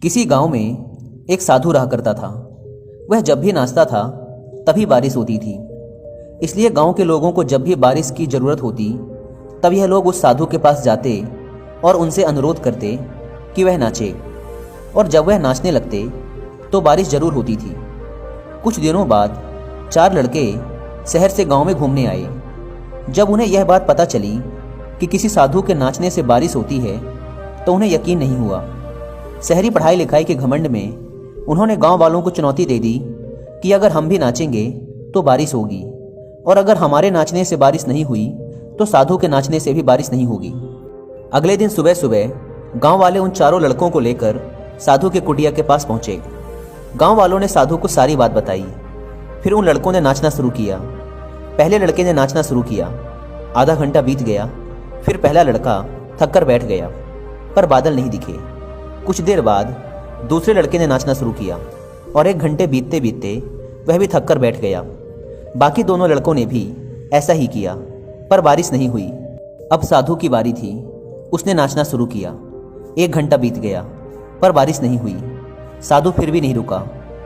किसी गांव में एक साधु रहा करता था। वह जब भी नाचता था तभी बारिश होती थी। इसलिए गांव के लोगों को जब भी बारिश की ज़रूरत होती तब यह लोग उस साधु के पास जाते और उनसे अनुरोध करते कि वह नाचे, और जब वह नाचने लगते तो बारिश जरूर होती थी। कुछ दिनों बाद 4 लड़के शहर से गांव में घूमने आए। जब उन्हें यह बात पता चली कि किसी साधु के नाचने से बारिश होती है तो उन्हें यकीन नहीं हुआ। शहरी पढ़ाई लिखाई के घमंड में उन्होंने गांव वालों को चुनौती दे दी कि अगर हम भी नाचेंगे तो बारिश होगी, और अगर हमारे नाचने से बारिश नहीं हुई तो साधु के नाचने से भी बारिश नहीं होगी। अगले दिन सुबह सुबह गांव वाले उन 4 लड़कों को लेकर साधु के कुटिया के पास पहुंचे। गांव वालों ने साधु को सारी बात बताई। फिर उन लड़कों ने नाचना शुरू किया। पहले लड़के ने नाचना शुरू किया। आधा घंटा बीत गया। फिर पहला लड़का थक कर बैठ गया, पर बादल नहीं दिखे। कुछ देर बाद दूसरे लड़के ने नाचना शुरू किया और 1 घंटे बीतते बीतते वह भी थक कर बैठ गया। बाकी दोनों लड़कों ने भी ऐसा ही किया, पर बारिश नहीं हुई। अब साधु की बारी थी। उसने नाचना शुरू किया। 1 घंटा बीत गया, पर बारिश नहीं हुई। साधु फिर भी नहीं रुका,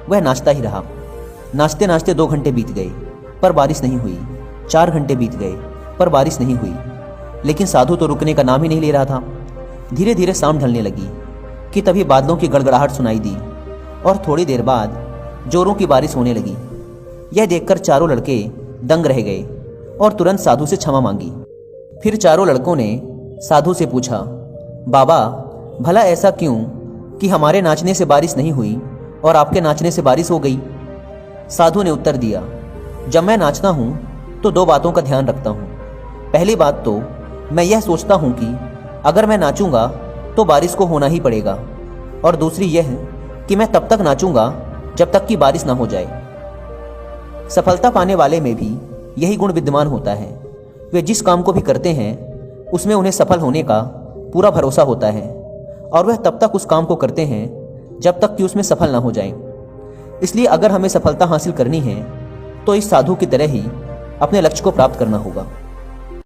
वह नाचता ही रहा। नाचते नाचते 2 घंटे बीत गए, पर बारिश नहीं हुई। 4 घंटे बीत गए, पर बारिश नहीं हुई। लेकिन साधु तो रुकने का नाम ही नहीं ले रहा था। धीरे धीरे शाम ढलने लगी कि तभी बादलों की गड़गड़ाहट सुनाई दी और थोड़ी देर बाद जोरों की बारिश होने लगी। यह देखकर 4 लड़के दंग रह गए और तुरंत साधु से क्षमा मांगी। फिर 4 लड़कों ने साधु से पूछा, बाबा, भला ऐसा क्यों कि हमारे नाचने से बारिश नहीं हुई और आपके नाचने से बारिश हो गई? साधु ने उत्तर दिया, जब मैं नाचता हूँ तो 2 बातों का ध्यान रखता हूँ। पहली बात तो मैं यह सोचता हूँ कि अगर मैं नाचूंगा तो बारिश को होना ही पड़ेगा, और दूसरी यह कि मैं तब तक नाचूंगा जब तक कि बारिश ना हो जाए। सफलता पाने वाले में भी यही गुण विद्यमान होता है। वे जिस काम को भी करते हैं उसमें उन्हें सफल होने का पूरा भरोसा होता है, और वह तब तक उस काम को करते हैं जब तक कि उसमें सफल ना हो जाएं। इसलिए अगर हमें सफलता हासिल करनी है तो इस साधु की तरह ही अपने लक्ष्य को प्राप्त करना होगा।